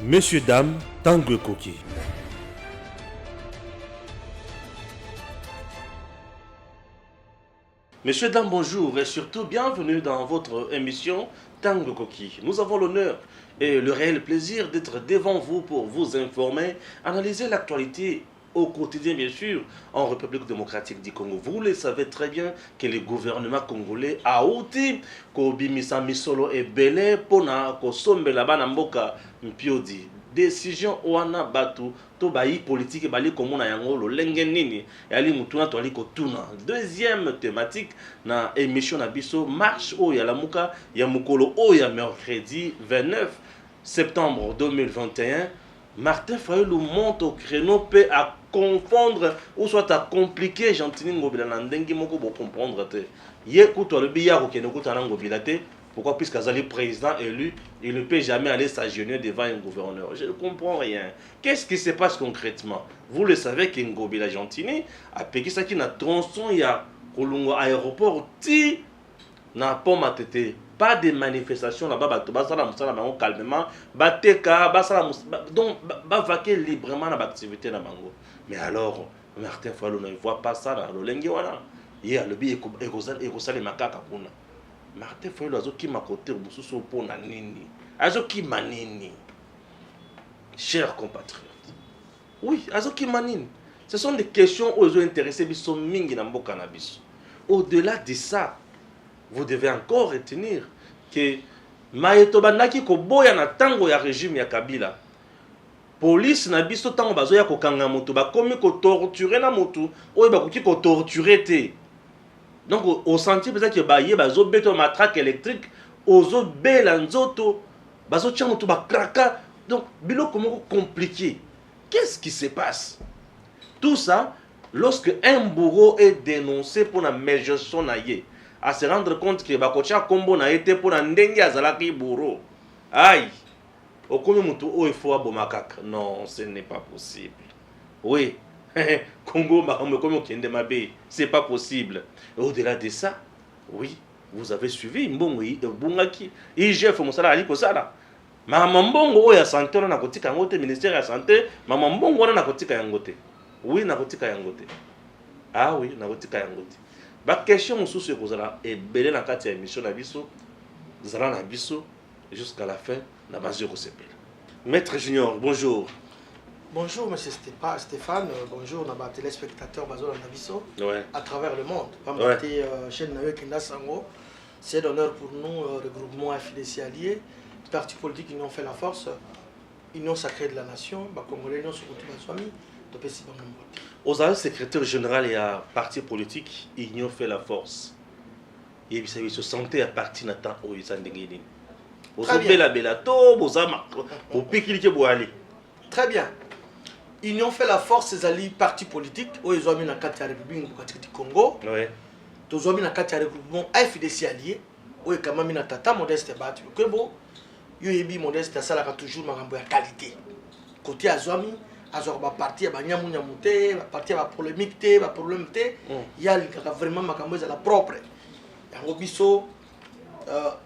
Messieurs, dames, Tanguy Koki. Messieurs, dames, bonjour et surtout bienvenue dans votre émission Tanguy Koki. Nous avons l'honneur et le réel plaisir d'être devant vous pour vous informer, analyser l'actualité au quotidien, bien sûr, en République démocratique du Congo. Vous le savez très bien que le gouvernement congolais a outi Kobimisa Misolo et Belé Pona Kosombe Labana Mboka Mpiodi. Décision wana batu to bayi politique bali komona yango lo lenge nini yali mutuna to ali kotuna. Deuxième thématique na émission na biso marche o ya lamuka ya mukolo o ya mercredi 29 septembre 2021. Martin Fayulu monte au créneau peut à confondre ou soit à compliquer gentiment ngobila na ndenge moko bo comprendre te. Ye kuto le biya ko keno kuta na ngobila te. Pourquoi? Puisqu'Azali président élu, il ne peut jamais aller s'agenouiller devant un gouverneur. Je ne comprends rien. Qu'est-ce qui se passe concrètement? Vous le savez qu'Ngobi la Gentini a payé ça qui n'a tronçon, il y a Kolungo aéroport, ti n'a pas matete. Pas de manifestation là-bas, calmement, donc vaquer librement l'activité dans Bango. Mais alors, Martin Fayulu ne voit pas ça dans le Lenguewana. Il y a le billet et les macaques. Martin Fayulu azokima côté bususu pona nini azokima nini. Chers compatriotes, oui, azokima nini. Ce sont des questions où ils ont intéressé biso mingi na mboka na biso. Au-delà de ça, vous devez encore retenir que Mayeto bandaki ko boya na tango ya régime ya Kabila. Police na biso tango bazoya ko kanga moto ba komi ko torturer na moto oyo ba koki ko torturer te. Donc au sentier peut-être que baye bazo beto matraque électrique ozo bela nzoto bazo tia moto ba kraka. Donc bilo comment compliqué. Qu'est-ce qui se passe? Tout ça lorsque un bourreau est dénoncé pour la mégestion naie, à se rendre compte que bakocha kombo na été pour la ndenge azalaki bourreau. Aïe. Okomi moto o ifo abomakaka. Non, ce n'est pas possible. Oui. Congo, c'est pas possible. Au-delà de ça, oui, vous avez suivi Mbongaki, IGF Mosala Ali Kosala. Maman Mbongo ya santé na kotika ngote, ministère de la santé, maman Mbongo na kotika yangote. Oui, na kotika yangote. Ah oui, na kotika yangote. Ba question mususu ekozala ebele na kati ya émission na biso, zala na biso jusqu'à la fin na bazo ko sepela. Maître Junior, bonjour. Bonjour, monsieur Stéphane. Bonjour, nos téléspectateurs ouais. À travers le monde. C'est d'honneur pour nous, regroupement FDC alliés, parti politique Union fait la force, Union sacrée de la nation, Congolais, Union aux alliés secrétaire général et à parti politique Union fait la force. Et puis se sentait à partir de temps où ils ont dégainé. Très bien. Union fait la force, ces alliés partis politiques, où ils ont mis la carte de la République du Congo. Ouais. Ils ont mis la carte de la République FDC allié, où ils ont mis la tata modeste battu. Que bon, ils ont modeste, ça a toujours ma qualité. Côté Azwami, Azorba parti, il y a Nyamouté, parti à polémique, problème, il y a vraiment ma camoise à la propre.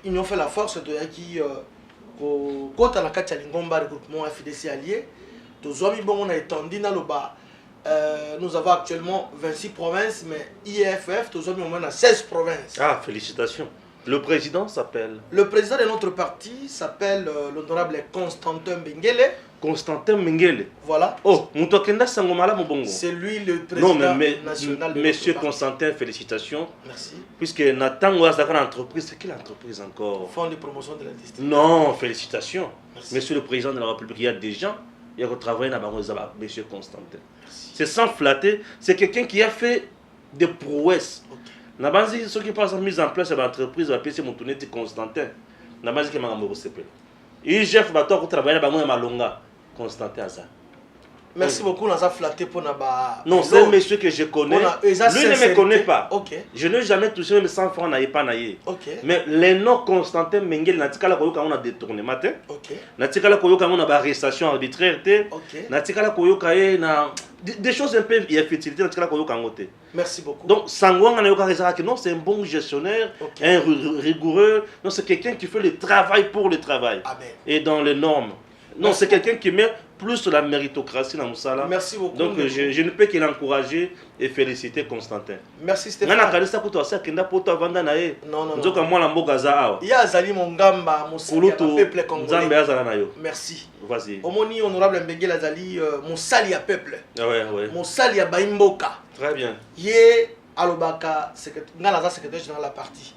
Union fait la force de qui, quand on a carte de la regroupement FDC allié, nous avons actuellement 26 provinces, mais IEFF, nous avons au moins 16 provinces. Ah, félicitations. Le président s'appelle? Le président de notre parti s'appelle l'honorable Constantin Mengele. Constantin Mengele. Voilà. Oh, Mubongo. C'est lui le président national de Monsieur notre Constantin, félicitations. Merci. Puisque Nathan Ouazaka entreprise, c'est quelle entreprise encore? Fonds de promotion de la distribution. Non, félicitations. Merci. Monsieur le président de la République, il y a des gens. Il y a travaillé dans Monsieur Constantin. C'est sans flatter, c'est quelqu'un qui a fait des prouesses. Okay. Ceux qui passent mise en place de l'entreprise, va payer mon tourné Constantin. Nabanzi qui m'a embauché. IGF va travailler dans Malonga. Constantin Aza. Merci beaucoup, nous avons flatté pour nous. Non, c'est un monsieur que je connais. Lui ne me connaît pas. Okay. Je n'ai jamais touché mes 100 francs, n'aille pas naïe. Okay. Mais les noms Constantin Mengele, Natikala Koyoka, on a détournement. Natikala Koyoka, on a arrestation arbitraire. Natikala Koyoka, des choses un peu infertilité. Natikala Koyoka, merci beaucoup. Donc, Sangwang, non, c'est un bon gestionnaire, un rigoureux. Non, c'est quelqu'un qui fait le travail pour le travail. Amen. Et dans les normes. Non, c'est quelqu'un qui met plus la méritocratie dans Moussala. Merci beaucoup. Donc je ne peux que l'encourager et féliciter Constantin. Merci Stéphane. Non, non, non. Il y a Azali Mongamba, Moussali, peuple congolais. Merci. Vas-y. Omoni honorable Mbengel Azali, Moussali à peuple. Ouais, ouais. Moussali à Baimboka. Très bien. Yé Alobaka, secrétaire général de la partie.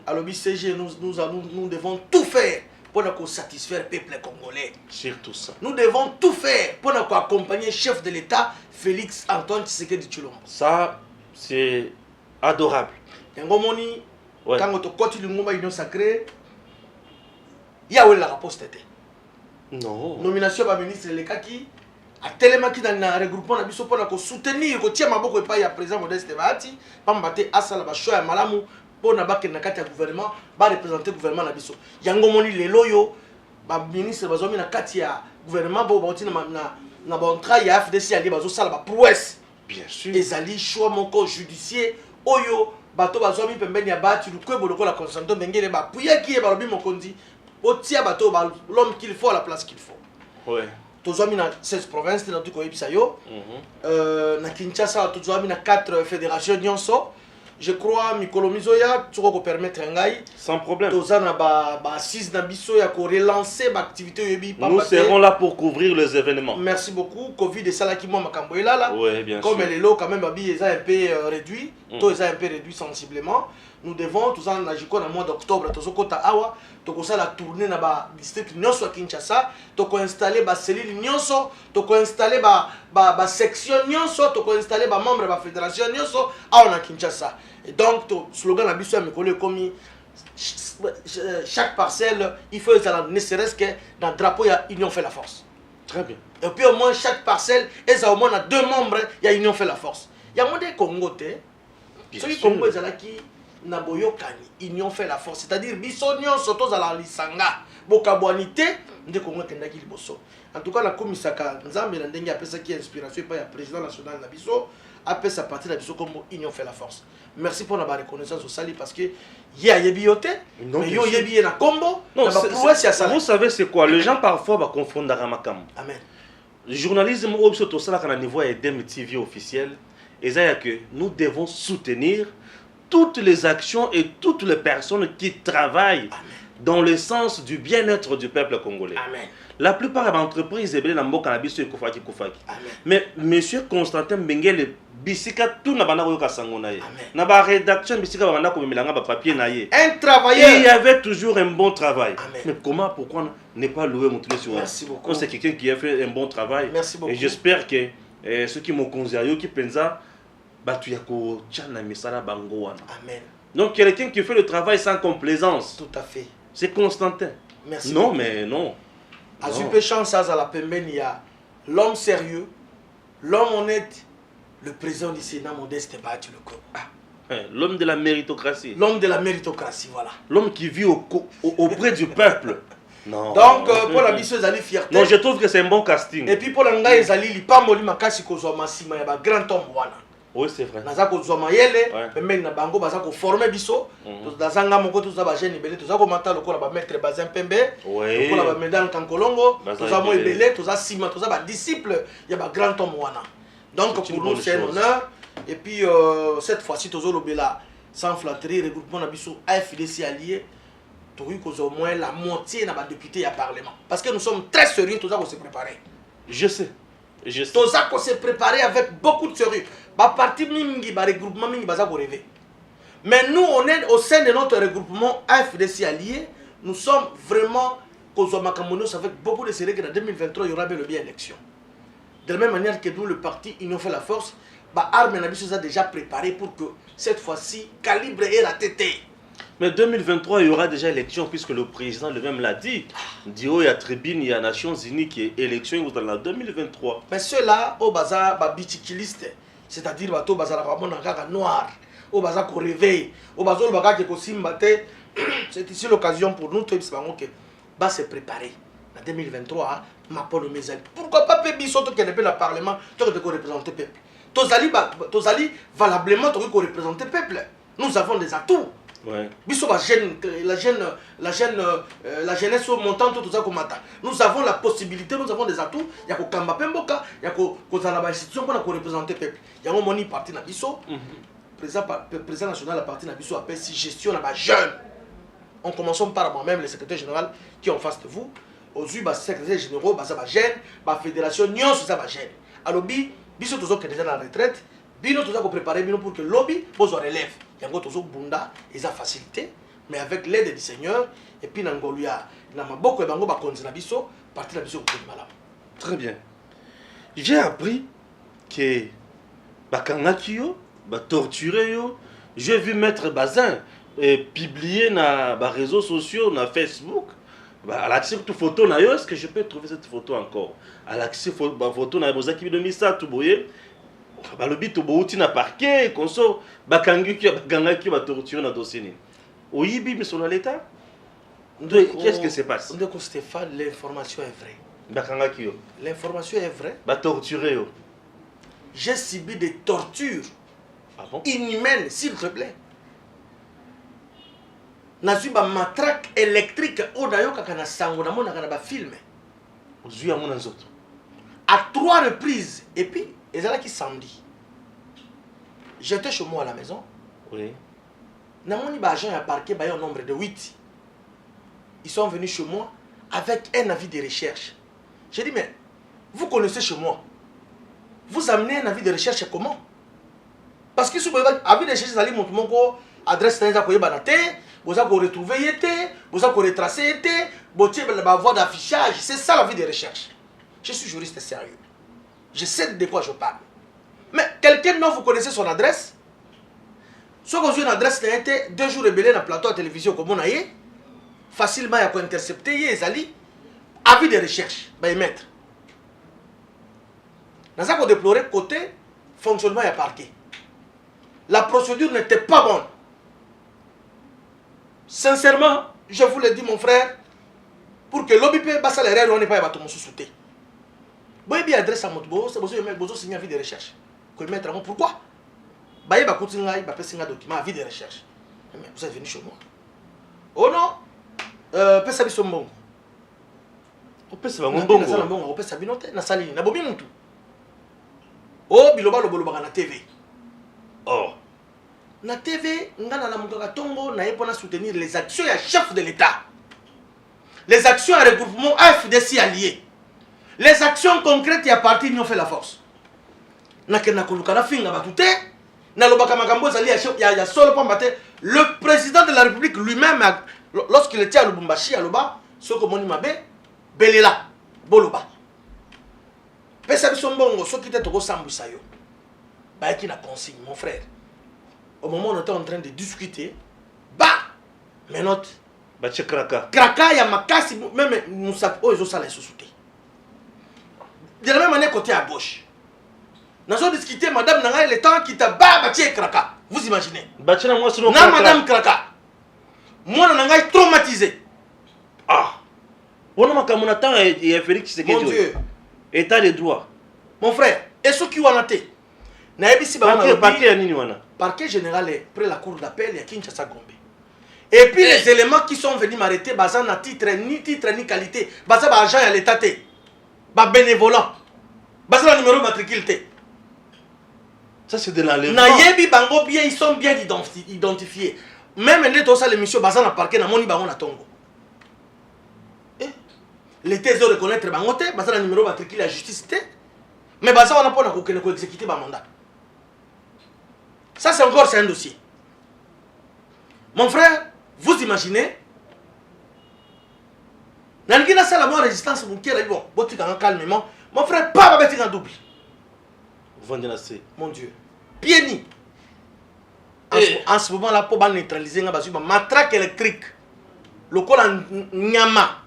Alobi CG, nous devons tout faire pour nous satisfaire le peuple congolais. Surtout ça. Nous devons tout faire pour nous accompagner le chef de l'État, Félix Antoine Tshisekedi Tshilombo. Ça, c'est adorable. Ngomoni, quand on continue l'union sacrée, il y a où la réponse. Non. Nomination par ministre de l'État qui a tellement qui dans le regroupement na biso pour soutenir, ko tia maboko et pas ya président Modeste Bahati, pas mbaté asala ba choix ya malamu pour na bakena kati ya gouvernement, ba représenter gouvernement na biso. Yango moni lelo yo ba ministre bazomi na kati ya gouvernement bo ba tina na ba contrat ya FDC ali bazo sala ba prouesse. Bien sûr. Ezali choix moko judiciaire oyo bato bazomi pembeni ya Bahati lukwebo lokola Constantin Mbengele ba puya ki e ba lobi mokonzi otia bato ba l'homme qu'il faut à la place qu'il faut. Ouais. Tozoami na 16 provinces na tuko yebisa yo. Na Kinshasa tozoami na 4 fédérations nyonso. Je crois mikolo mizoya tuko ko permettre ngai sans problème. Tozana ba 6 na biso ya ko relancer ba activité yebi pa. Nous serons là pour couvrir les événements. Merci beaucoup. Covid et salaki mo makambo elala. Oui, bien comme sûr. les lots quand même babi eza un peu réduit, to eza un peu réduit sensiblement. Nous devons tous en agir en mois d'octobre tozokota awa toko la tournée na ba district nyonso à Kinshasa, toko installer ba cellule nyonso, toko installer ba section nyonso, toko installer ba membre ba fédération nyonso awa na Kinshasa. Et donc to slogan na biso ya mikolo comme chaque parcelle il faut ne serait-ce que dans drapeau ya union fait la force. Très bien. Et puis au moins chaque parcelle au moins 2 membres ya union fait la force. Ya monde Congo te. Ce qui Congo ezalaki na boyokani union fait la force, c'est-à-dire biso nyonso tozala lisanga bokabwanité nde Congo kendaki liboso. En tout cas la komisaka nzambe na ndenge apesa ki inspiration pa ya président national na biso apesa parti na biso comme union fait la force. Merci pour la reconnaissance au sali parce que ya yebi yote mais yo yebi na kombo na ba prouesse ya sala. Vous savez c'est quoi, les gens parfois va confondre Ramakam. Amen. Le journalisme au surtout ça à niveau EDM TV officiel et ça que nous devons soutenir toutes les actions et toutes les personnes qui travaillent dans le sens du bien-être du peuple congolais. Amen. La plupart des entreprises sont dans le cannabis et kofaki. Mais monsieur Constantin Mbengele bisika tout na bana koyoka sango na ye. Na ba rédaction bisika ba bana ko melanga ba papier na ye. Un travailleur. Il y avait toujours un bon travail. Amen. Mais pourquoi ne pas louer mon truc sur. Merci beaucoup. C'est quelqu'un qui a fait un bon travail. Merci beaucoup. Et j'espère que ceux qui m'ont conseillé qui pensa batuyako tchana misala bango wana. Amen. Donc quelqu'un qui fait le travail sans complaisance. Tout à fait. C'est Constantin. Merci. Non beaucoup. Mais non. À super chance à la pembeni il y a l'homme sérieux, l'homme honnête, le président du Sénat Modeste Bahati Lukwebo. L'homme de la méritocratie. L'homme de la méritocratie, voilà. L'homme qui vit auprès du peuple. Non. Donc pour la mission Zali fierté. Non, je trouve que c'est un bon casting. Et puis pour l'anga Zali lipamboli makasi kozwa masima ya ba grand homme wana. Oui, c'est vrai. Naza kozwa mayele, pembeni na bango baza ko former biso. Tozanga moko toza ba jeune belé, toza ko mata lokola ba maître Bazin Pembe. Oui. Lokola ba Medan Kankolongo, toza mo belé, toza sima, toza ba disciple ya ba grand homme wana. Donc pour nous c'est un honneur. Et puis cette fois-ci tozo lobela sans flatterie regroupement na biso AFDC allié. Touri au moins la moitié na ba député à parlement. Parce que nous sommes très sérieux, toza ko se préparer. Je sais. Je sais. Toza ko se préparer avec beaucoup de sérieux. Ba parti mingi ba regroupement mingi baza ko rêver. Mais nous on est au sein de notre regroupement AFDC allié, nous sommes vraiment Kozomakamonos avec beaucoup de sérieux que en 2023 il y aura bel et bien élection. De la même manière que nous le parti Union fait la force, ba arme na biso a déjà préparé pour que cette fois-ci calibre et la tête. Mais 2023, il y aura déjà élection puisque le président lui-même l'a dit. Dio, il y a tribune, il y a Nations Unies qui est élection dans 2023. Mais ceux-là, au bazar, ba bitikiliste, c'est-à-dire bato bazar vraiment noir, au bazar qu'on réveille, au bazar le bagage qui simbate. C'est ici l'occasion pour nous tous que va se préparer en 2023 ma polo mes amis. Pourquoi pas pébi surtout qu'il n'y a pas le parlement, tu as représenter le peuple. Tozali valablement tu as représenter le peuple. Nous avons des atouts. Ouais. Biso la jeunesse montante tout ça comme matin. Nous avons la possibilité, nous avons des atouts. Il y a Kamba Pemboka, il y a Kozana institution pour représenter le peuple. Il y a un moni parti na biso. Président national la parti na biso appelle si gestion na jeune. En commençant par moi-même, le secrétaire général qui est en face de vous. Aujourd'hui, le secrétaire général, la jeune, la fédération, nous sommes la jeune. Alors, biso tous qui déjà dans la retraite, bino tous préparer bino pour que lobby pose relève. Il y a un autre bunda, ils ont facilité, mais avec l'aide du Seigneur et puis n'angolia, na maboko et bango ba konzi na biso, parti na biso ko malam. Très bien. J'ai appris que bakangaki yo, ba torturer yo. J'ai vu Maître Bazin publier na ba réseaux sociaux, na Facebook. À l'accès de photo na yo, est-ce que je peux trouver cette photo encore? À l'accès photo na bozaki de misa tout boye. Balobi to bouti na parquet, konso bakangaki bakangaki ba torturer na dossier ni. Oyibi mais son l'état. Qu'est-ce que se passe? Ndeko Stéphane, l'information est vraie. Bakangaki yo. L'information est vraie. Ba torturer yo. J'ai subi des tortures. Ah bon? Inhumaines, s'il te plaît. Nazu ba matraque électrique au dayo kakana sango na mona kana ba filme. Ozui amona nzoto. À 3 reprises et puis ezala qui samedi. J'étais chez moi à la maison. Oui. Namoni ba agent a parqué ba un nombre de 8. Ils sont venus chez moi avec un avis de recherche. J'ai dit mais vous connaissez chez moi. Vous amenez un avis de recherche comment? Parce que si vous avez un avis de recherche, vous allez montrer mon adresse vous avez retrouvé, vous avez retracé, vous avez la voie d'affichage. C'est ça la vie de recherche. Je suis juriste sérieux. Je sais de quoi je parle. Mais quelqu'un dont vous connaissez son adresse, si vous avez une adresse, 2 jours rebellé dans le plateau à télévision comme on a eu, facilement il y a quoi intercepter, il y a avis de recherche, bah mettre. Dans ça qu'on déplorait côté fonctionnement et parquet. La procédure n'était pas bonne. Sincèrement, je vous le dis mon frère, pour que l'OBP basse les on n'est pas à tout mon sous-souté. Bon, il y a adresse à mon beau, c'est besoin de signer avis de recherche. Pourquoi? Bah, il va continuer, il va signer un document, avis de recherche. Mais vous êtes venu chez moi. Oh non, peut savoir son bon. On peut savoir mon bon. On peut savoir noter, na sali, na bobi mutu. Oh, biloba lo boloba na TV. Oh. Na TV, ngana la mukaka tongo na yepona soutenir les actions ya chef de l'État. Les actions à regroupement AFDC alliés. Les actions concrètes ya parti n'y ont fait la force. Na kena koluka na finga batute, na lobaka makambo zali ya solo pambate. Le président de la République lui-même, lorsqu'il était à Lubumbashi, à Loba, soko moni mabe, belela, boloba. Pesa bisombongo, so qui était au Samboussa yo. Bah, qui n'a consigne, mon frère. Au moment où on était en train de discuter, bah, mes notes. Bah, c'est kraka. Kraka, ya makasi, même nous savons, oh, ils ont ça les sous-soutés. De la même manière, côté à gauche. Nous avons discuté, madame, Nanga, le temps qui t'a bah, kraka. Vous imaginez? Bah, tiens, moi, c'est non. Non, madame kraka. Moi, Nanga est traumatisé. Ah. On a comme on attend, et Félix, c'est mon Dieu. État de droit. Mon frère, et ce qui ont été. Parquet général est près la cour d'appel à Kinshasa Gombe. Et puis les éléments qui sont venus m'arrêter, bazan na titre ni qualité, bazan ba agent à l'état té, ba bénévolant, bazan numéro matricule té. Ça c'est de l'enlèvement. Na yebi bango bien, ils sont bien identifiés. Même net aussi l'émission bazan na parquet na moni bango na tongo. L'été ils reconnaître bango té, bazan numéro matricule à justice té, mais bazan on a pas na ko exécuter ba mandat. Ça, c'est encore un dossier. Mon frère, vous imaginez, Nangina ça la bonne résistance, vous qui bon, calmement. Mon frère, pas un double. Mon Dieu. Pieni. En ce moment-là, pour neutraliser, ma matraque électrique. Le col en Nyama.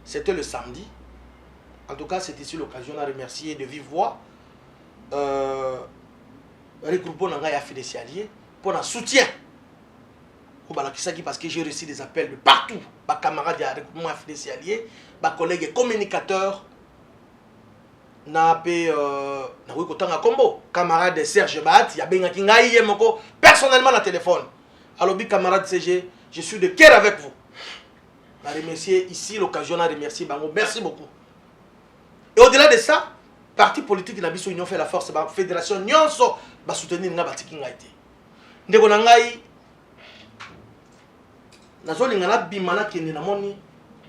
C'était le samedi. En tout cas, c'est ici l'occasion de remercier de vive voix. Regroupons dans la FDC allié pour un soutien parce que j'ai reçu des appels de partout, mes camarades de regroupement FDC allié, mes collègues communicateurs, na pe na oui kotanga combo camarade Serge Bat ya benga kingai ye moko personnellement na téléphone alobi camarade CG je suis de cœur avec vous na remercier ici l'occasion à remercier bango merci beaucoup et au-delà de ça parti politique na biso union fait la force ba fédération nyonso ba soutenir nga batiki ngai te ndeko na ngai nazolinga na bimana kende na moni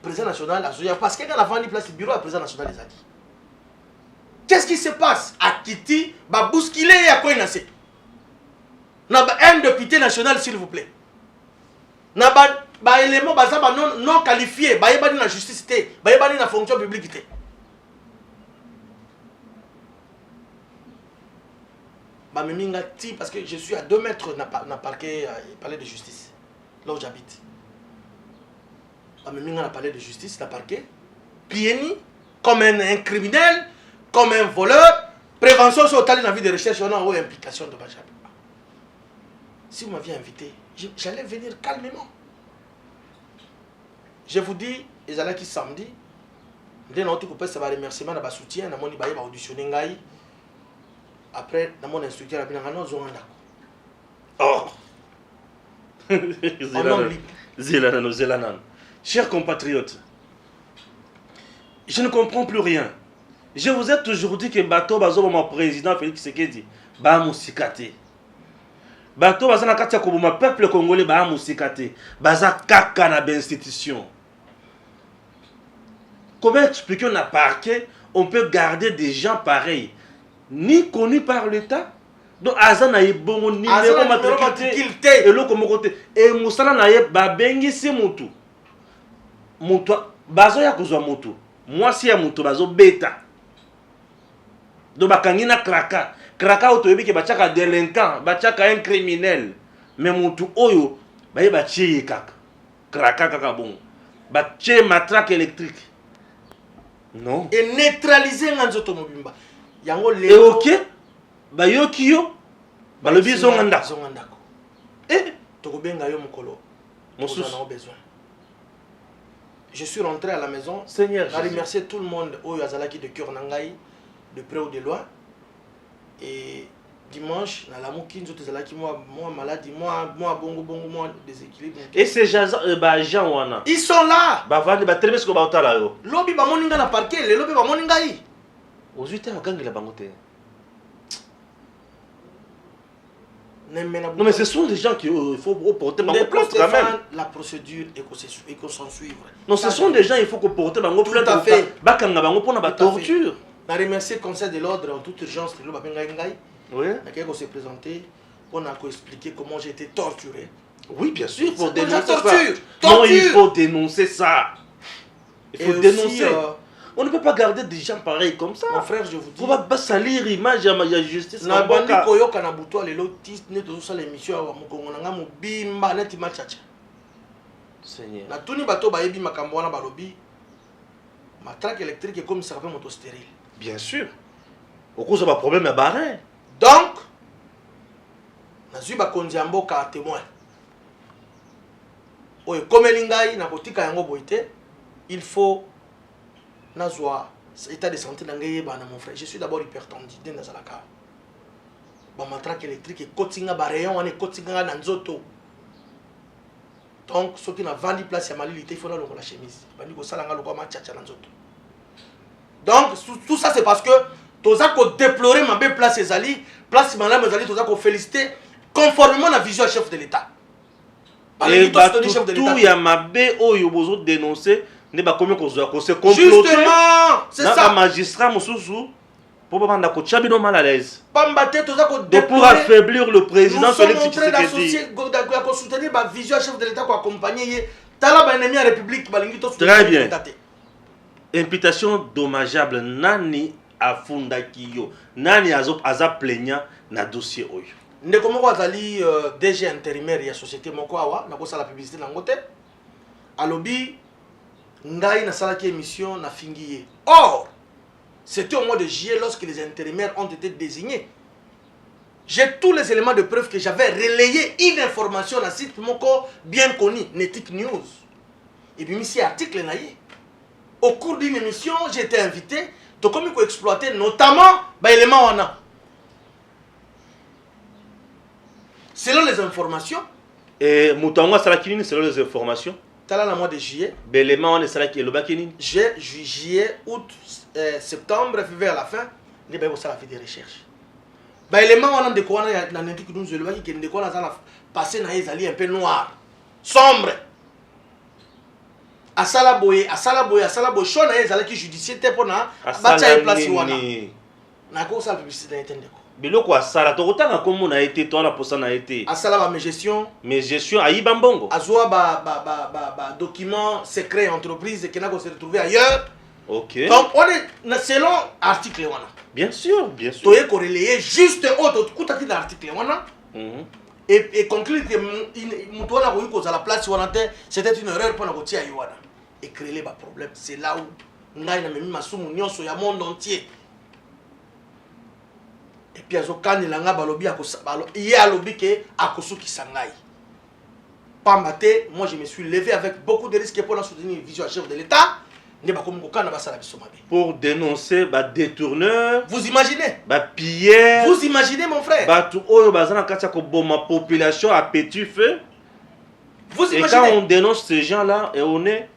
président national azoya parce que quand la vandi place bureau à président national les a dit. Qu'est-ce qui se passe à Kiti? Ba bousculer à quoi il n'a un député national s'il vous plaît. Na ba élément baza ba non qualifié, ba yebani na justice té, ba yebani na fonction publique té. Ba meminga ti parce que je suis à 2 mètres na parquet palais de justice là où j'habite. Ba meminga na palais de justice na parquet pieni comme un criminel. Comme un voleur, prévention sur la vie de recherche, on a une implication de Bajab. Si vous m'aviez invité, j'allais venir calmement. Je vous dis, ils allaient qui samedi, dès notre coupé, ça va remerciement de soutien, na moni baye ba auditionner ngai. Après, na mon instructeur a bien ngano zonga. Oh. Zélanan. Chers compatriotes, je ne comprends plus rien. Je vous ai toujours dit que bateau bazo mon président Félix Tshisekedi ba musikate. Bateau baza na katia ko ma peuple congolais ba musikate. Baza kaka na institution. Comment expliquer na parquet on peut garder des gens pareils ni connus par l'État? Donc azana ye bongo numéro matriculé et loko moko te et musala na ye ba bengisi mutu. Mutu bazo ya kozwa mutu. Moi si ya mutu bazo beta. Donc bakangina kraka kraka otoyebi ke bachaka délinquant bachaka un criminel mais mutu oyo baye bachiye kaka kraka kaka bon bachiye matraque électrique non et neutraliser nganzoto mobimba yango le et OK bayoki yo balobi zonga ndako tokobenga yo mokolo mosusu on a besoin. Je suis rentré à la maison. Seigneur, je remercie tout le monde oyo azalaki de cœur nangai de près ou de loin. Et dimanche, na la mouki nzoto ezalaki moi maladie, moi bongo moi déséquilibre. Et ces gens wana. Ils sont là. Ba vandi ba tremes ko ba otala yo. Lobi ba moninga na parquet, le lobi ba moninga yi. Ozuite akangela bango te. Non mais ce sont des gens qui il faut porter bango plainte quand même. La procédure et qu'on s'en suivre. Non, ce sont des gens il faut que porter bango plainte. Tout à fait. Ba kanga bango pona ba torture. Je remercie le Conseil de l'ordre en toute urgence. Oui. On s'est présenté. On a expliqué comment j'ai été torturé. Oui, bien sûr, pour dénoncer torture. Ça. Non, il faut dénoncer ça. Il faut dénoncer. Aussi, on ne peut pas garder des gens pareils comme ça. Mon frère, je vous dis. On va pas salir l'image, il y a justice. Na bandi koyoka na buto les lotis ne to ça l'émission wa mukongo nga mubimba neti machacha. Seigneur. Na tuni bato ba yebi makambo wana balobi. Matraque électrique comme ça fait moto stérile. Bien sûr. Au cause de problème à barrer. Donc, nazuba kondiambo ka témoin. Oye comme lingai na botika yango boité, il faut nazwa état de santé nangaye bana mon frère. Je suis d'abord hypertendu dans zalaka. Ba matraque électrique et kotinga ba rayon ane kotinga na nzoto. Donc ce qui na vendu place ya malilité il faut na la chemise. Bandi ko salanga lokwa ma tchacha na nzoto. Donc tout ça c'est parce que toza ko déplorer ma belle place ezali, place madame ezali toza ko féliciter conformément à la vision du chef de l'État. Et tout ya mabe oyo bozo dénoncer ne ba combien ko se comploter. Justement, c'est ça. Magistrat mususu pour pas banda ko chabino mal à l'aise. Pambate toza ko déplorer pour affaiblir le président Félix Tshisekedi. Ko soutenir ba vision du chef de l'État ko accompagner tala ba ennemi à la République balingi to soutenir. Très bien. Imputation dommageable nani afunda kiyo nani aza plaignant na dossier oyo ndeko moko azali DG intérimaire ya société moko awa na kosa la publicité na ngote alobi ngai na salaki émission na fingiye. Or c'était au mois de juillet lorsque les intérimaires ont été désignés. J'ai tous les éléments de preuve que j'avais relayé une information na site moko bien connu Netic News et puis ici article na ye au cours d'une émission, j'ai été invité, tu comme il faut exploiter notamment l'élément on a. Selon les informations. Et Moutango Salakini, selon les informations. Tu as là le mois de juillet. L'élément on est Salaki et le Bakini. Juillet, août, septembre, février à la fin, les gens ça fait des recherches. L'élément on a de quoi on a indiqué que nous le qui de quoi on a passé dans les alliés un peu noirs, sombre. À Salaboye, chaud dans les alliés judiciaires pour na bâtir place wana. Na quoi ça publicité d'intendeko. Biloko asala to kotanga komo na été to na posa na été. Asala ba mes gestion ayiba mbongo. Azoa ba document secret entreprise qui n'a qu'on se retrouver ailleurs. OK. Donc on est selon article wana. Bien sûr, bien sûr. Tu es corrélé juste autre coup à l'article wana. Et conclure que mutona ko yuko za la place wana c'était une erreur pour na ko tia wana. Et créer les problèmes, c'est là où ngai na memi masumu nyonso ya monde entier. Et puis azokani langa balobi akosabalo il y a lobby ke akosuki sangai. Pambate, moi je me suis levé avec beaucoup de risques pour la soutenir vision à chef de l'État. Pour dénoncer bah détourneurs. Vous imaginez? Bah pilleurs. Vous imaginez mon frère? Bah tout oyo bazana katia ko ma population à petit feu. Vous imaginez? Et quand on dénonce ces gens-là et on est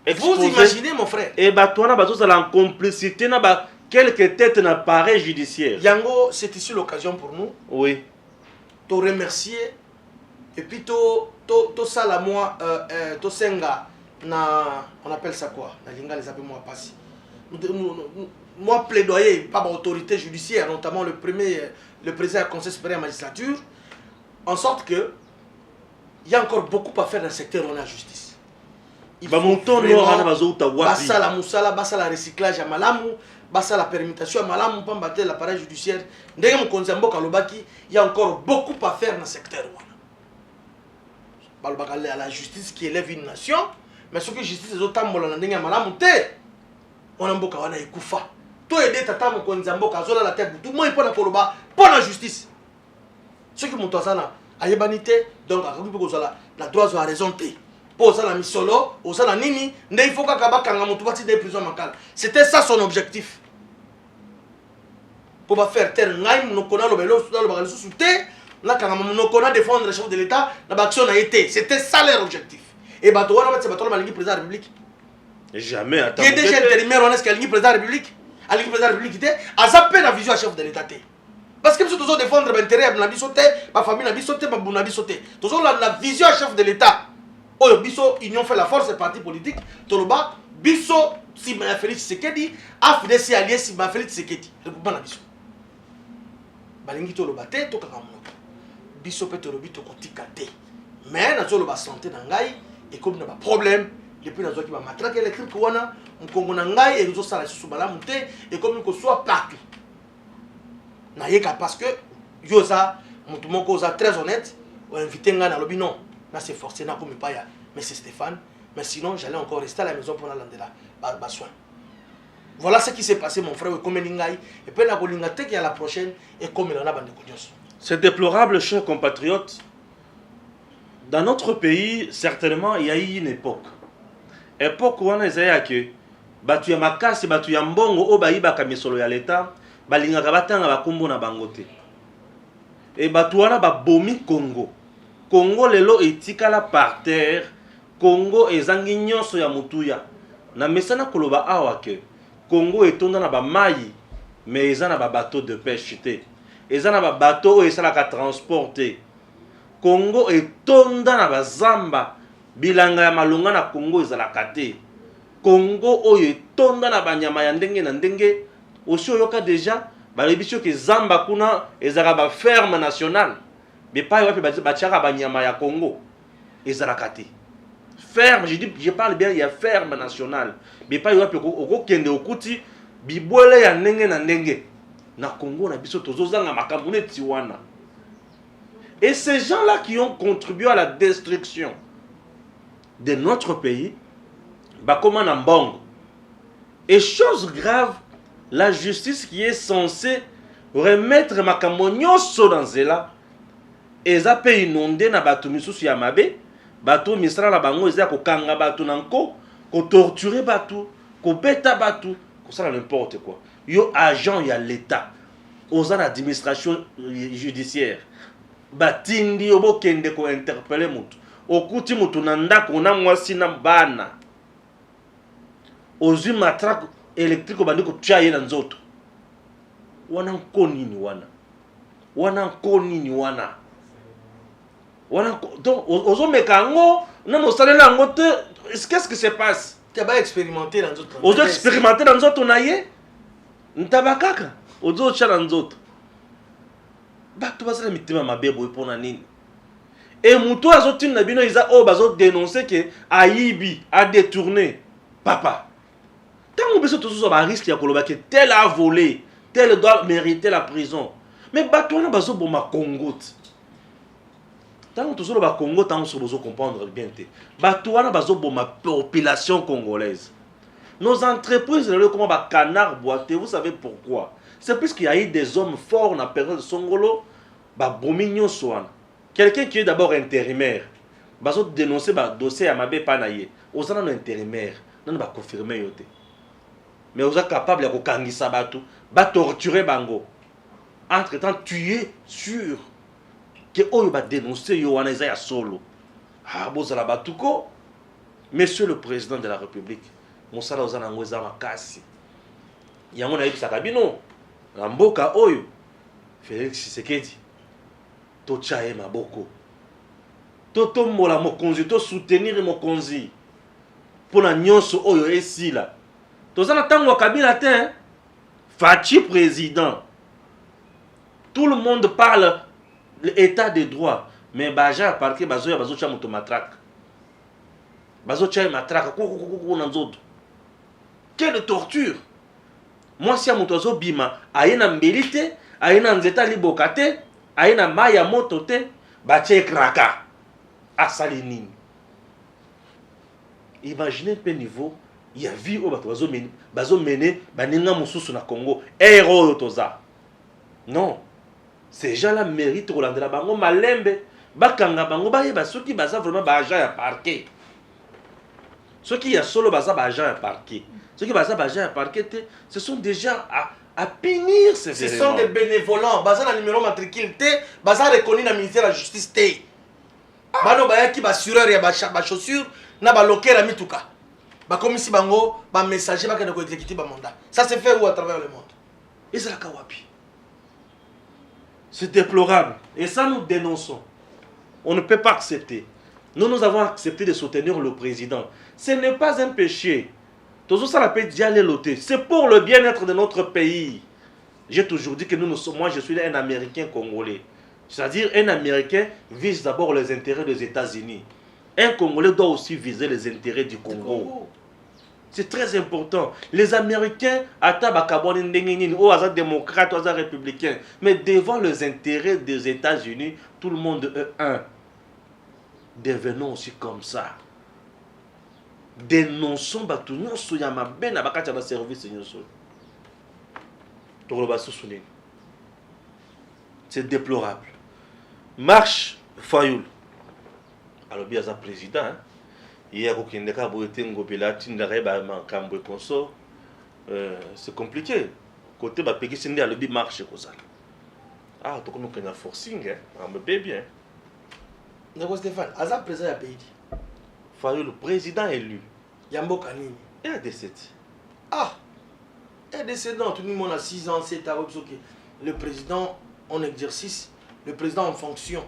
exposé. Vous imaginez mon frère? Et bah toi na bah tous en complicité na bah quelques têtes na pareil judiciaire. Yango, c'est ici l'occasion pour nous. Oui. Te remercier et puis to sala moi to senga. On appelle ça quoi? Les appelle moi passi. Moi plaidoyer par l'autorité judiciaire, notamment le président du Conseil supérieur de la magistrature, en sorte que il y a encore beaucoup à faire dans le secteur de la justice. Il faut basa la musala, basa la recyclage à malamu, basa la permutation à malamu, pas battre l'appareil judiciaire. Il y a encore beaucoup à faire dans le secteur. La justice qui élève une nation. Mais ce que la justice est autant de ndenge malamu te on a mboka wana ekufa to aider tata mokonzi mboka azola la tête tout moi il pona koloba pour la justice ce qui monto sana ayebanité donc akabi ko zola la droit à raison te pour ça la misolo au ça la nini ndé il faut ka bakanga mutu bati des prisons makala c'était ça son objectif pour pas faire terre ngai no kona lo belo lo ba sous te la kanga no kona défendre le chef de l'état la action a été c'était ça leur objectif. Et bah toi on va te battre la Ligue président de la République. Jamais attends. Qui est déjà intérimaire on est-ce que la Ligue président de la République, la Ligue président de la République était à zapper la vision à chef de l'État. Parce que nous devons défendre l'intérêt de la bisoté, ma famille la bisoté, ma bonne bisoté. Toujours la vision à chef de l'État. Oh biso union fait la force des partis politiques. Toloba biso si ma Félix Tshisekedi a fait des alliés si ma Félix Tshisekedi. Le gouvernement la biso. Balingi toloba te to kaka moto. Biso pe tolobi to kotika te. Mais na toloba santé na ngai. Et comme il y a un problème, les pays qui vont matraquer électrique, on a un Congo Nangai et les autres salariés sous la montée et comme il soit partout. Parce que Yosa, mon cause très honnête, on a invité un lobby non, là c'est forcé, mais c'est Stéphane, mais sinon j'allais encore rester à la maison pour la soin. Voilà ce qui s'est passé mon frère, comme Ningai, et puis la Bolingate qui est à la prochaine et comme il en a bande de cognos. C'est déplorable, chers compatriotes. Dans notre pays, certainement, il y a eu une époque. Époque où on a dit que batu ya makasi, batu ya mbongo, o bayiba kamisolo ya l'État, balinga kabatanga bakumbo na bangote. Et batu wana babomi Congo. Congo lelo etikala par terre. Congo ezangi nyonso ya mutuya. Na mesana koloba awa ke Congo etonda na ba mayi, mais ezana ba bateau de pêche te. Ezana ba bateau o esalaka transporter. Congo etonda na bazamba bilanga ya malunga na Congo ezalaka te. Congo oyo etonda na banyama ya ndenge na ndenge osi oyoka déjà balebisio ke zamba kuna ezalaka ba ferme nationale bepai wapi batiaka banyama ya Congo ezalaka te. Ferme, je parle bien, il y a ferme nationale bepai wapi okokende okuti bibwele ya ndenge na ndenge na Congo na biso tozozanga makambo neti wana. Et ces gens-là qui ont contribué à la destruction de notre pays, bah comme en Mbongo. Et chose grave, la justice qui est censée remettre makambo nyonso dans zela, eza pe inondé na batu misusu ya mabe, batu misala la bango eza ko kanga batu nanko, ko torturer batu, kobeta batu kosala n'importe quoi yo agent ya l'état oza na administration judiciaire batindi yo bokende ko interpeller mutu okuti mutu na ndako na mwasi na bana ozwi matraque électrique obandi kotia ye na nzoto wana nko nini wana nko nini wana donc ozomeka yango nano osalela yango te qu'est-ce qui se passe tu vas expérimenter dans nzoto ozo expérimenter na nzoto na ye ntaba kaka ozotia na nzoto bato basala mitima mabe boye mpona nini e mutu azotini na bino eza oyo bazodénonce ke ayibi adétourné papa ntango biso tozozwa bariske ya koloba ke tel a volé tel doit mériter la prison mais bato wana bazoboma Congo te ntango tozoloba Congo ntango so bozocomprendre bien te bato wana bazoboma population congolaise. Nos entreprises lelo comment ba canard boité, vous savez pourquoi? C'est parce qu'il y a eu des hommes forts dans la période de Songolo ba bomignon soana. Quelqu'un qui est d'abord intérimaire bazo dénoncer ba dossier à mabe panaye ozana no intérimaire non ba confirmer yote mais oza capable ya kokangisa bato ba torturer bango entre temps tuer sur que oyo ba dénoncer yo wana eza ya solo ah bozala batuko. Monsieur le président de la République mosala ozana ngo eza makasi yango na yebisaka bino na mboka oyo Félix Tshisekedi to chaye maboko to tombola mokonzi to soutenir mokonzi pona nyonso oyo esila tozana tango Kabila te Fachi président tout le monde parle l'état de droit mais baja parquet bazoya bazocha moto matraque bazocha matraque ko na nzoto quelle torture. Moi si moto azo bima ayena mbelite ayena nzeta liboka te ayena maya moto te bache kraka asali nini. Imaginez pe niveau il y a vie au bazo mener baninga mususu na Congo héros toza. Non, ces gens-là méritent rolandela bango malembe bakanga bango bayeba soki baza vraiment ba agent ya parquet. Soki ya solo baza ba agent ya parquet. Ceux qui baza ba agent ya parquet ce sont des gens à punir ces ce sont des bénévolents baza na numéro matricule te baza reconnu na ministère de la justice te. Bano bayaki ba assureur ya ba chaussure na ba lokera mituka. Ba komisi bango ba messager ba kende ko exécuter ba mandat. Ça se fait où à travers le monde? Et c'est la kawapi. C'est déplorable et ça nous dénonçons. On ne peut pas accepter. Nous avons accepté de soutenir le président. Ce n'est pas un péché. C'est pour le bien-être de notre pays. J'ai toujours dit que moi je suis un Américain congolais. C'est-à-dire un Américain vise d'abord les intérêts des États-Unis. Un Congolais doit aussi viser les intérêts du Congo. C'est très important. Les Américains, démocrates, républicains, mais devant les intérêts des États-Unis, tout le monde est un. Devenons aussi comme ça. Dénonçons Batounon Souyama Ben Abakatia na service. C'est déplorable. Marche Fayoul. Alors bien ça président. Hier au Kindeka Boetengo Belati Ndareba Makambo Conso. C'est compliqué. Côté ba Peki Sindi a le marche comme ça. Ah, donc nous qu'on a forcing hein. On me paie bien. Nego Stéphane, Aza président du pays. Fayoul le président élu. Yambo Kanini. Et à 17. Ah. Et décédant, tout le monde a 6 ans, 7 ans. Le président en exercice, le président en fonction.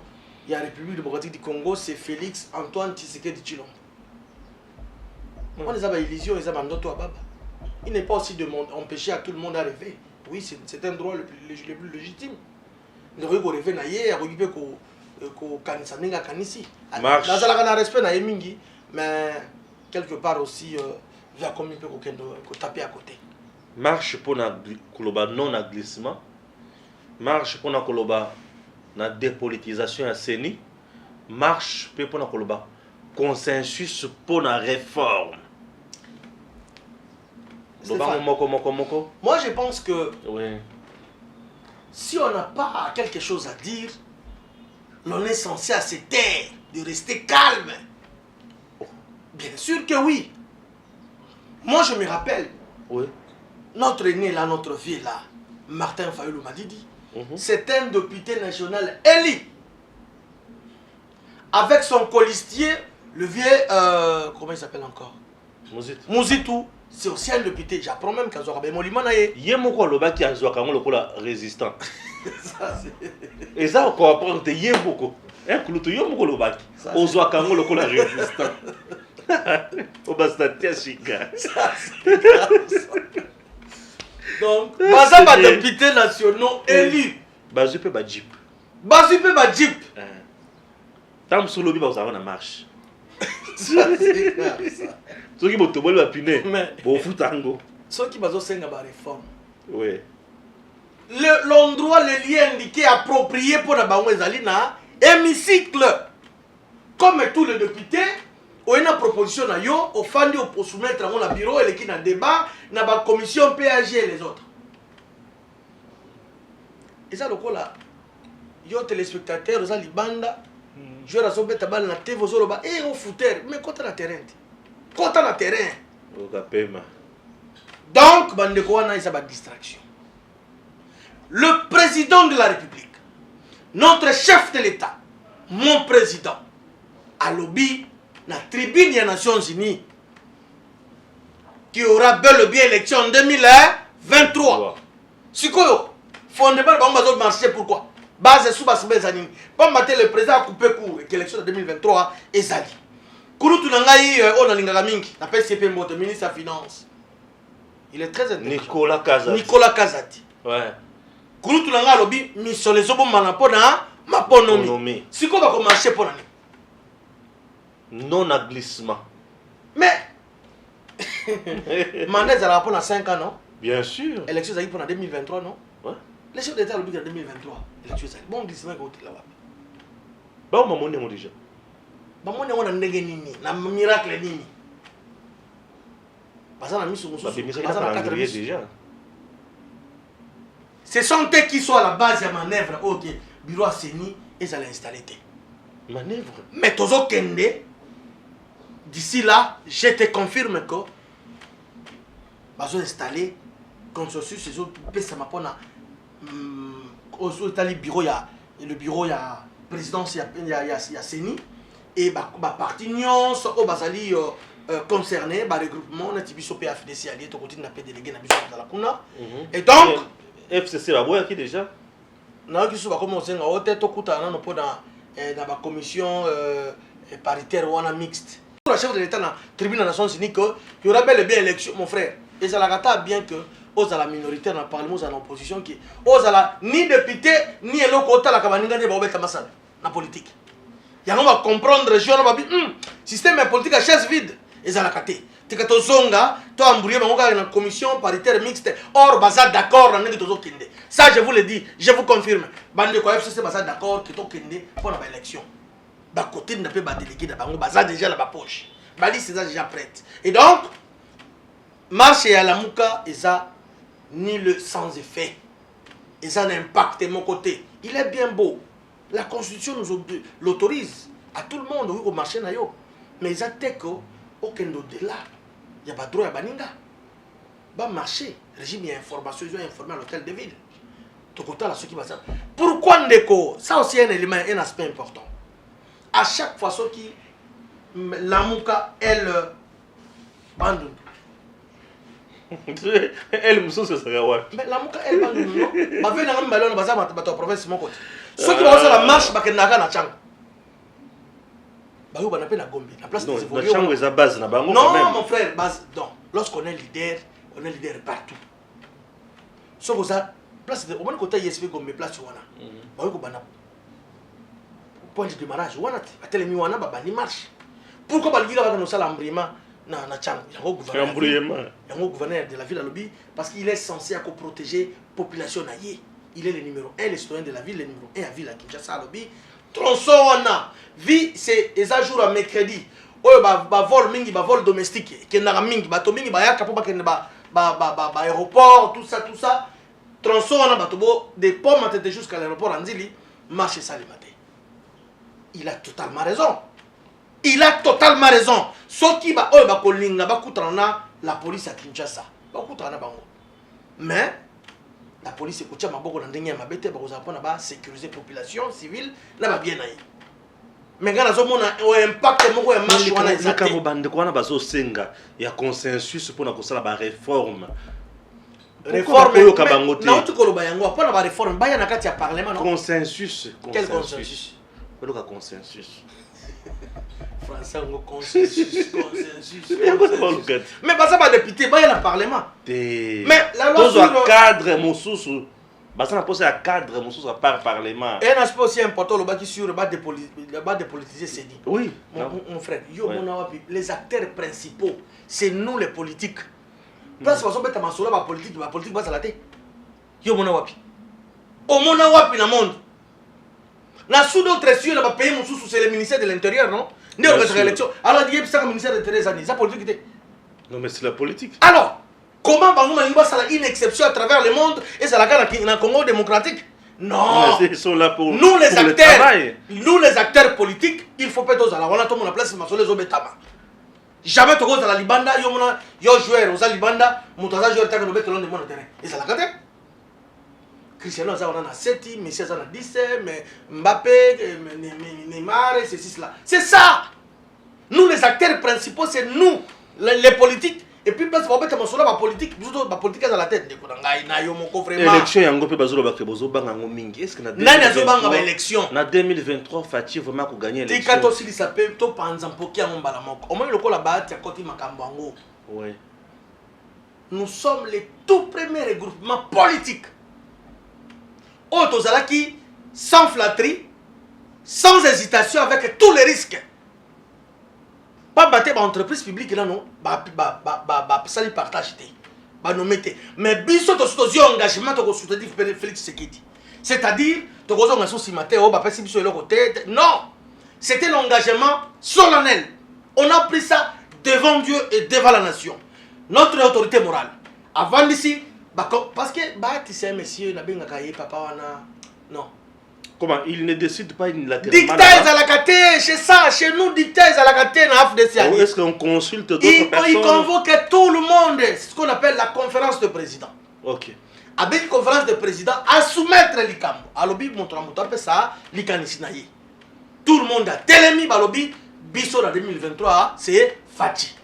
Il y a la République démocratique du Congo, c'est Félix Antoine Tshisekedi Tshilombo. On les a pas illusion, ils ont mandato à Baba. Il n'est pas aussi de empêcher à tout le monde à rêver. Oui, c'est un droit le plus légitime. Nous devons rêver naïe, à rêver qu'on kanisa ninga kanisi. Marche. Dans la respect naïe mingi, mais quelque part aussi, il y a comme un peu qu'on taper à côté. Marche pour na koloba non glissement. Marche pour na koloba na dépolitisation à CENI. Marche pour na koloba consensus pour la réforme. Moi je pense que oui. Si on n'a pas quelque chose à dire, l'on est censé à se taire, de rester calme. Bien sûr que oui. Moi, je me rappelle, Oui. notre aîné là, notre vieux là, Martin Fayoulou Madidi, c'est un député national élu. Avec son colistier, le vieux, comment il s'appelle encore? Mouzitou. C'est aussi un député. J'apprends même qu'à Zorabe Molimana est. Yemoko Loba qui a Zorakango le cola résistant. Et ça, on comprend que Yemoko. Un cloutou Yemoko Loba. Au Zorakango le cola résistant. Au Bastatia Chica. Donc, Bazaba député nationaux élu. Bazupe Bajip. Bazupe Bajip. Tam sous lobby, vous avez une marche. Ça, c'est grave, ça. Ceux qui vont te voir le piné. Mais. Bon, foutango. Ceux qui vont faire une réforme. Oui. L'endroit, le lieu indiqué, approprié pour la Baouezalina, hémicycle. Comme tous les députés, on a une proposition à yo, au fandi pour soumettre à mon bureau et qui n'a débat, n'a pas commission PAG et les autres. Et ça, le coup là, yo téléspectateurs, aux Libanda, je vais résoudre ta balle na TV, aux Oloba, et au footer, mais quand on a terrain. Quand on a terrain. Donc, bandeko wana isa ba distraction. Le président de la République, notre chef de l'État, mon président, a lobby la tribune des Nations Unies qui aura bel et bien élection en 2023. Si quoi, fondement de marché pourquoi? Base sous base bezanine. Pas mater le président a coupé court et l'élection de 2023 est sali. Kouroutou nangai on a lingaka mingi, appelle CP Mbote, ministre des Finances. Il est très intelligent. Nicolas Kazati. Nicolas Kazati. Ouais. Kouroutou nanga lobby mission les obos manapona ma ponomi. Si quoi va commencer pour l'année? Non à glissement. Mais mandat ça va pour 5 ans non? Bien sûr. Élection ça pour en 2023 non? Ouais. Les chefs d'État lobby en 2023. Élection ça. Bon glissement côté là-bas. Bah on m'a déjà. Bah moi on a ndenge nini, na miracle nini. Parce que la mission déjà. Ce sont eux qui sont à la base de la manœuvre. Ok, bureau Seni et ça l'a installé. Manœuvre. Mais Tozo Kende, d'ici là, je te confirme que ils ont installé consensus, ils ont ça m'a pas le bureau, il y a le bureau, il y a présidence, il y a Seni et parti Nyon, au Basali concerné, regroupement, on a dit que PAF des alliés, tu continues à payer délégué dans la Kuna. Et donc, FCC va voir qui déjà? Non, qui sont comme on sait, on est dans la commission paritaire ou en mixte. Pour la chef de l'État dans la tribune des Nations Unies, qu'il y aura bel et bien élection, mon frère. Et ça la bien que aux à la minorité dans le Parlement, aux à l'opposition, qui aux à la ni député, ni élo côté la Kabaninga de Babel Kamassal, la politique. Il y a on va comprendre, région, on va dire, système politique à chaise vide, et ça la caté. Tu as zonga, tu as embrouillé dans la commission paritaire mixte, or, bazar d'accord, on est tous kende. Ça, je vous le dis, je vous confirme. Bande de FCC, bazar d'accord, qui est kende pour l'élection. Bah, côté n'a pas délégué d'abord, bazar déjà la poche. Bah, liste est déjà prête. Et donc, marche à la mouka, et ça, ni le sans effet. Et ça n'impacte mon côté. Il est bien beau. La Constitution nous l'autorise à tout le monde, oui, au marché nayo. Mais ça, t'es que, aucun au-delà. Il n'y a pas de droit à Baninga. Bah, marché, régime, il y a information, ils ont informé à l'hôtel de ville. Tout côté là, ce qui va ça. Pourquoi Ndeko? Ça aussi un élément, un aspect important. À chaque fois, ce qui, l'amouka, elle, bande. Elle me sauce, ça serait ouais. Mais l'amouka, elle, bande, non? Ma vie, n'a pas de bazar, ma province, mon côté. Ceux qui vont faire la marche, bah, qu'ils n'ont pas chang. Bah, on appelle la Gombe. La place non, des la chambre est à base, na bango. Non, mon frère, base. Donc, lorsqu'on est leader partout. Sauf que ça, place de. Au moins, côté ISP Gombe, place Wana. Bah, on a point de démarrage. Wana, à télémi Wana, bah, ni marche. Pourquoi bah, le gars va nous faire l'embrayement na chang? Il y a un gouverneur de la ville à Lobby parce qu'il est censé protéger la population naïe. Il est le numéro 1, le citoyen de la ville, le numéro 1 à ville à Kinshasa à Lobby. Tronçon Wana. Vie, c'est des jours à mercredi. Oh, vol mingi, vol domestique. Qui n'a mingi, bateau mingi, yaka pour aéroport, tout ça. Tronçon Wana, bateau, des pommes à jusqu'à l'aéroport Anzili, marche ça le matin. Il a totalement raison. Il a totalement raison. Ce qui va, oh, kolinga, ba kutrana, la police à Kinshasa beaucoup de bango mais la police écoute ma beaucoup d'endroits ma bête pour sécuriser population civile là va bien aller mais quand on a un impact mon marche on a exacté bande quoi na bazo senga ya consensus pour na kosala ba réforme na tu ko ba yango pas na ba réforme ba ya na kati ya parlement non consensus quel consensus le consensus français on consensus mais pas ça ba député ba ya na parlement mais la loi sur cadre mususu basa na poser à cadre mususu à part parlement et un aspect aussi important le bas qui sur le bas dépolitiser c'est dit oui mon frère yo mon les acteurs principaux c'est nous les politiques place façon beta masolo ba politique ba la tête yo mon wapi au mon wapi na monde na sous d'autres cieux na pays mususu c'est le ministère de l'intérieur non né aux élections alors dit ça ministère de l'intérieur ça politique non mais c'est la politique alors comment Bango Maningba ça une exception à travers le monde et ça la dans le Congo démocratique? Non. Ils sont là pour nous les acteurs. Nous les acteurs politiques, il faut pas tous à la on a tout mon place sur les obetama. Jamais tu à la Libanda, yo joueur aux Libanda, montaza joueur ta que nous bête long de mon terrain. Et ça la gâte. Cristiano ça on a 7, Messi ça on a 10, mais Mbappé, Neymar, c'est cela. C'est ça. Nous les acteurs principaux c'est nous les politiques. Et puis place pour mettre mon la politique à la tête de Kodanga na yo moko vraiment élection yango pe bazolo ba bozo banga ngo mingi est-ce que na nani azobanga ba élection na 2023 Fati vraiment ko gagner élection tikato sili sape to panza mpoki ya mbala moko au moins lokola baati ya koti makambo yango ouais nous sommes les tout premiers regroupements politiques Otozalaki sans flatterie sans hésitation avec tous les risques. Pas battre entreprise publique là non, ça lui partage mais biso to soutien engagement to soutenir Félix Tshisekedi. C'est-à-dire to ko zonga so simate o ba pesi biso le côté non, c'était l'engagement solennel. On a pris ça devant Dieu et devant la nation. Notre autorité morale. Avant d'ici parce que c'est un monsieur na benga kaye papa wana non. Comment il ne décide pas unilatéralement? Dictats à la caté, chez ça, chez nous, dictats à la caté, est-ce qu'on consulte d'autres personnes? Il convoque tout le monde, ce qu'on appelle la conférence de président. Ok. Avec une conférence de président, à soumettre l'ICAM. À l'objet, ça, l'ICANISINAï. Tout le monde a télémi, à l'objet, Bisso en 2023, c'est Fati.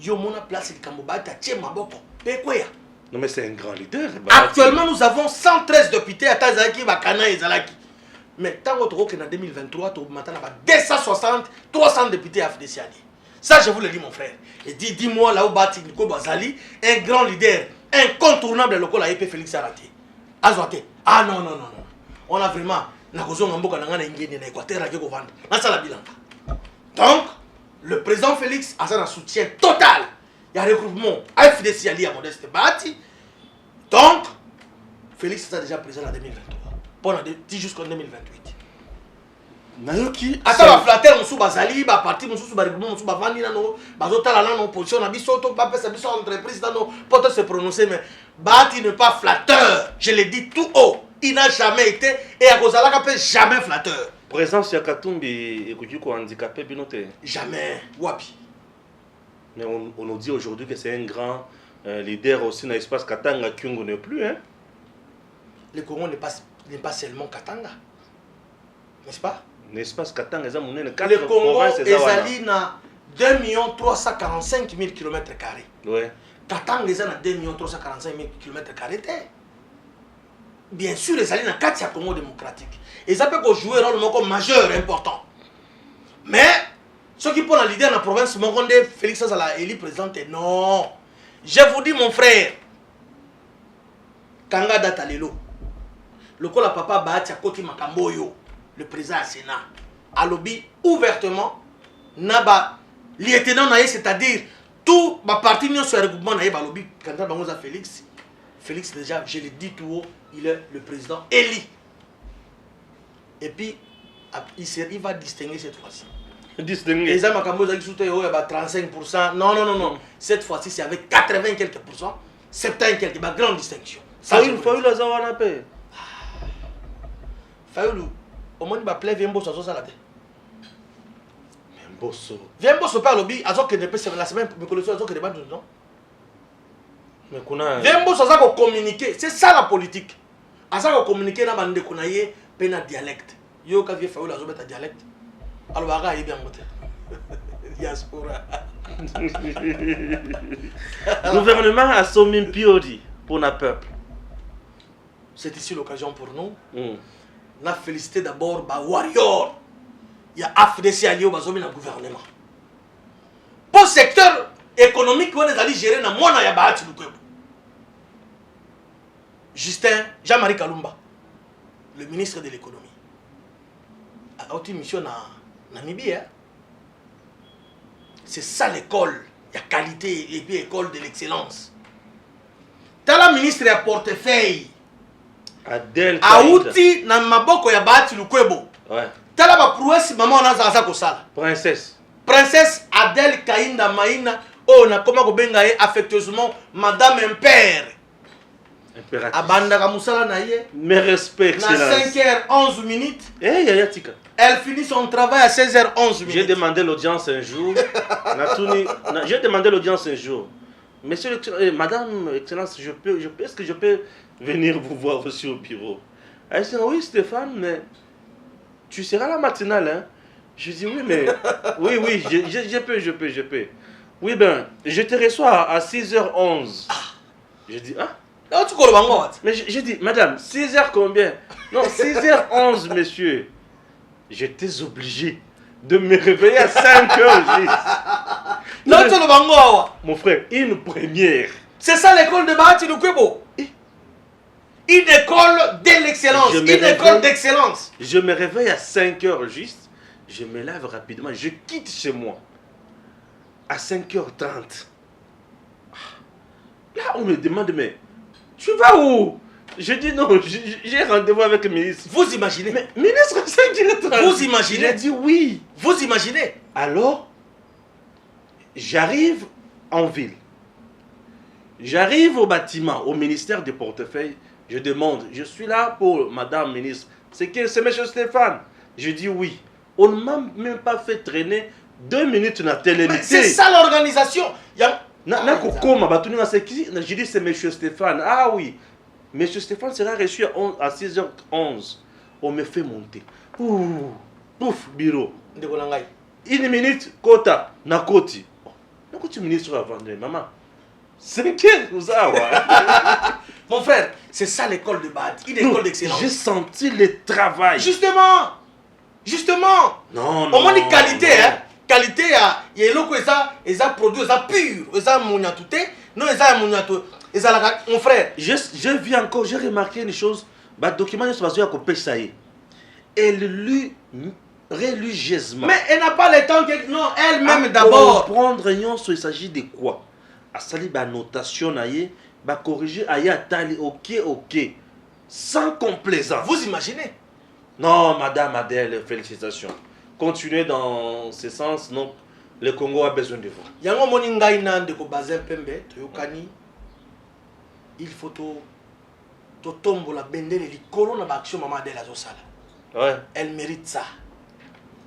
Yo, mon place, l'ICAM, Tché Maboko. Pékoya. Non mais c'est un grand leader. Actuellement, nous avons 113 députés à Tazaki, Bakana et Zalaki. Mais tant que en 2023, tu as 260, 300 députés afro-décialés. Ça, je vous le dis, mon frère. Et dis-moi là où Bati Nico Bazali, un grand leader, incontournable, le col a épée Félix Arati. Azoate. Ah non, non, non, non. On a vraiment. Donc, le président Félix a un soutien total. Il y a un regroupement FDCali à Modeste Bati. Donc, Félix est déjà présent en 2023. Pendant jusqu'en 2028. Nayoki. Attends, la flatter, on sous Bazali, ba parti, on sous Barigbo, on sous Bavani, non, Bazotala, non, position, on a bisoto, pas sa biso entreprise, non, pas se prononcer, mais Bati n'est pas flatteur. Je l'ai dit tout haut. Il n'a jamais été, et à cause de la jamais flatteur. Présence ya Katumbi, écoutez quoi, handicapé, binoté. Jamais. Wapi. Mais on nous dit aujourd'hui que c'est un grand leader aussi dans l'espace Katanga Kyungo n'est plus. Hein? Le Congo n'est pas seulement Katanga. N'est-ce pas? L'espace Katanga, le Congo est à 2 345 000 km². Ouais. Katanga est à 2 345 000 km². Bien sûr, les alliés dans 4 Congo démocratique. Et ça peut jouer un rôle majeur, important. Mais ceux qui prennent la leader dans la province, Félix Azala élu président, non. Je vous dis, mon frère, Kanga Datalelo, le col à papa Bahati Koti Makamboyo, le président du Sénat, a lobby ouvertement, Naba, lieutenant Naye, c'est-à-dire tout ma partie n'y sur le regroupement Naye, lobby, quand on a Félix, Félix déjà, je l'ai dit tout haut, il est le président élu. Et puis, il va distinguer cette fois-ci. Distinguer. Les Amakambo qui sont 35%. Non, non, non, non. Cette fois-ci, c'est avec 80 quelques pourcents. 70 quelques, grande distinction. Fayoulou Azawana paix. Fayoulou, au moins il va pleurer un beau sur la tête. Bosso. Viens Bosso par lobby, azok que ne la semaine me connaissons azok que débat non. Mais kuna Viens Bosso ça communiquer, c'est ça la politique. Azak communiquer na bande konaye pena dialecte. Yo ka vie faoula zo beta dialecte. Alors baga bien moté. Diaspora. Gouvernement a sommi piodi pour notre peuple. C'est ici l'occasion pour nous. On a félicité d'abord les warriors. Il y a AFDC allié au gouvernement. Pour le secteur économique, on est allé gérer dans le monde. Justin Jean-Marie Kalumba, le ministre de l'économie, a eu une mission en Namibie. C'est ça l'école. Il y a qualité et puis école de l'excellence. T'as la ministre de portefeuille. Adèle Aouti na maboko ya Bahati Lukwebo. Ouais. Tala ba prouesse maman na za kosala. Princesse. Princesse Adèle Kainda Maïna oh na koma ko benga affectueusement madame impère. Impératrice. Abanda ka musala na ye. Mes respects. Na 5h11. Eh yaya tika. Elle finit son travail à 16h11. J'ai demandé l'audience un jour. J'ai demandé l'audience un jour. Monsieur, Madame, Excellence, est-ce que je peux venir vous voir aussi au bureau? Elle dit, oui Stéphane, mais tu seras la matinale, hein? Je dis, oui, mais... Oui, je peux. Oui, ben, je te reçois à 6h11. Je dis, ah? Mais je dis, madame, 6h combien? Non, 6h11, monsieur. J'étais obligé de me réveiller à 5h juste. Non, tu le bango. Mon frère, une première. C'est ça l'école de Bahati Lukwebo. Une école de l'excellence. Une école d'excellence. Je me réveille à 5h juste. Je me lève rapidement. Je quitte chez moi. À 5h30. Là, on me demande, mais tu vas où? Je dis non, j'ai rendez-vous avec le ministre. Vous imaginez? Mais ministre, 5h30. Vous imaginez? J'ai dit oui. Vous imaginez? Alors, j'arrive en ville. J'arrive au bâtiment, au ministère des portefeuilles. Je demande, je suis là pour madame ministre. C'est monsieur Stéphane. Je dis oui. On ne m'a même pas fait traîner 2 minutes dans la télé. C'est ça l'organisation. Je dis c'est monsieur Stéphane. Ah oui. Monsieur Stéphane sera reçu à 6h11. On me fait monter. Pouf, bureau. 1 minute, quota, nakoti. Nakoti ministre avant de maman. 5h, vous avez. Mon frère, c'est ça l'école de Bahati, une école d'excellence. J'ai senti le travail. Justement. Non. Au moins, qualité, hein. Qualité, il y a des produits, purs, des mouniatouté. Non, des mouniatouté. Mon frère. Je vis encore, j'ai remarqué une chose. Le document est basé à copier ça. Elle lit religieusement. Mais elle n'a pas le temps que. Non, elle-même d'abord. Comprendre, il s'agit de quoi? À sali ba notation naie, ba corriger aya tali ok. Sans complaisance. Vous imaginez? Non, madame Adèle, félicitations. Continuez dans ce sens, non. Le Congo a besoin de vous. Yango moninga inande ko bazin pembe, toyokani. Il faut to tombo la bendele likolo na ba action maman Adèle azosala. Ouais. Elle mérite ça.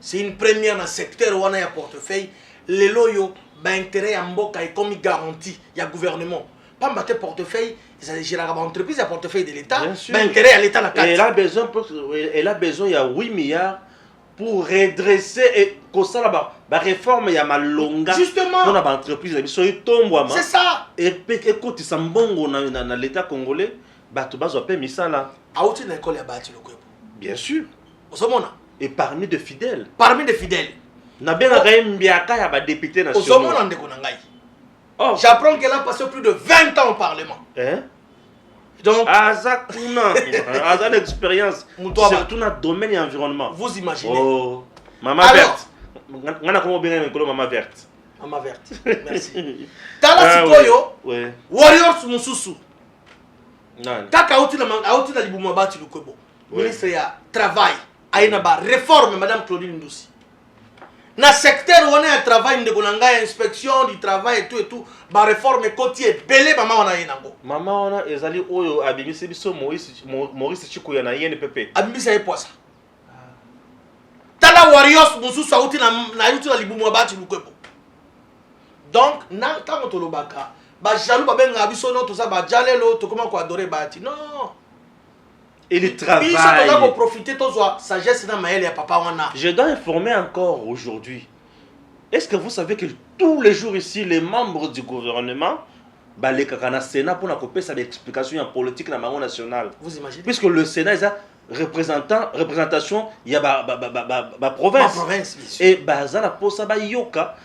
C'est une première dans le secteur où on a un portefeuille. Les loyaux, intérêt à Mboka est comme garantie. Il y a gouvernement. Pas un portefeuille, c'est la entreprise, un portefeuille de l'État. Intérêt à l'État. Elle a besoin, il y a 8 milliards pour redresser et comme ça là-bas. La réforme, il y a malonga. Justement. On a une entreprise, c'est ça. Et écoute, ça mbongo dans l'État congolais, tu vas payer ça là. Aouti na école ya Bahati Lukwebo. Bien sûr. Et parmi de fidèles. Na bien mbiaka ya ba député national. J'apprends qu'elle a passé plus de 20 ans au Parlement. Hein? Donc Azakuna, Azak l'expérience surtout dans le domaine et environnement. Vous imaginez? Oh, maman verte. Ngana comment bien mekolo maman verte. Maman verte. Merci. Tala sikoyo. Ouais. Warriors mususu. Non. Kaka outi na libumu Bahati Lukwebo. Ministre ya travail. Aina ba réforme madame Claudine Ndoussi. Dans le secteur où on a un travail, on a une inspection du travail et tout, ba réforme côtier, belé maman on a un nango. Maman on a ezali oyo abimisi biso Maurice Chikuya na INPP. Abimisi ay poisa. tala warriors mosusu auti na yuti na libumu abati lukwebo. Donc na tango tolobaka ba jaloux ba benga biso no to ça ba jalelo to comment ko adorer bati. Non. Il travaille. Je dois informer encore aujourd'hui. Est-ce que vous savez que tous les jours ici, les membres du gouvernement, les kakana Sénat pour la couper sa explication en politique dans le national. Vous imaginez? Puisque le Sénat est représentation, il y a ma province. Ma province, bien sûr. Et bazala pour ça yoka,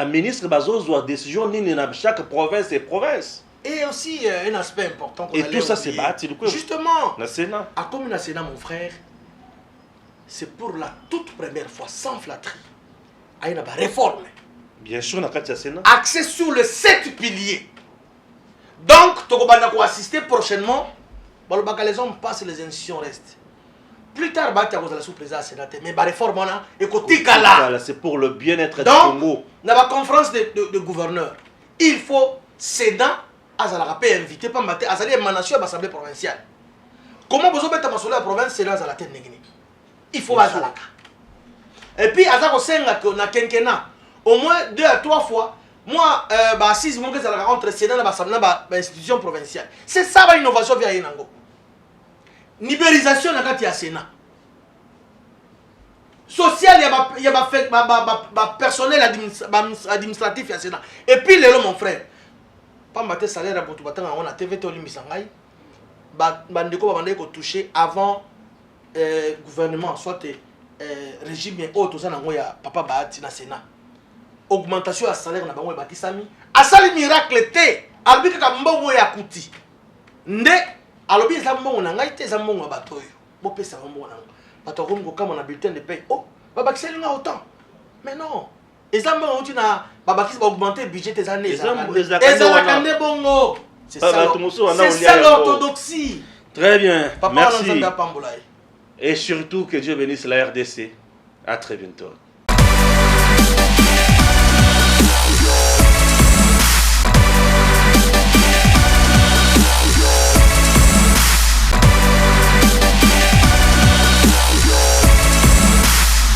ministre bazozo décision ni dans chaque province et province. Et aussi un aspect important. Et tout ça c'est bâti. Justement, le Sénat. À comme le Sénat, mon frère, c'est pour la toute première fois, sans flatterie, à une réforme. Bien sûr, dans le Sénat. Axé sur les 7 piliers. Donc, tu vas assister prochainement. Les hommes passent, les institutions restent. Plus tard, tu vas la sous-présidence Sénat. Mais la réforme, c'est pour le bien-être du Congo. Dans la conférence de gouverneurs, il faut Sénat. Azala peut inviter pas mater azali émanation à l'assemblée provinciale. Comment vous avez mettre la province c'est là la tête négni. Il faut azalaka. Et puis azako senga que na kenkena au moins 2 à 3 fois moi ba 6 mois que ça entre Sénat et l'assemblée ba institution provinciale. C'est ça ba innovation via Yenango. Libérisation na kati ya Sénat. Social il y a ba personnel administratif ya Sénat. Et puis les mon frère pas mater salaire à bout batanga on a TVT olimbisangay bandeko ba bandeko toucher avant gouvernement soit régime autre ça nango ya papa baati na Sénat augmentation à salaire na bango batisami asali miracle te albika ka mbongo ya kuti nde alobi za mbongo na ngai te za mbongo batoyo bo pesa mbongo nango bato ko kama na bulletin de paie oh baba kiselinga autant mais non et ça m'a dit na babakis va augmenter le budget des années. C'est ça l'orthodoxie. Très bien. Papa, merci. Et surtout que Dieu bénisse la RDC. À très bientôt.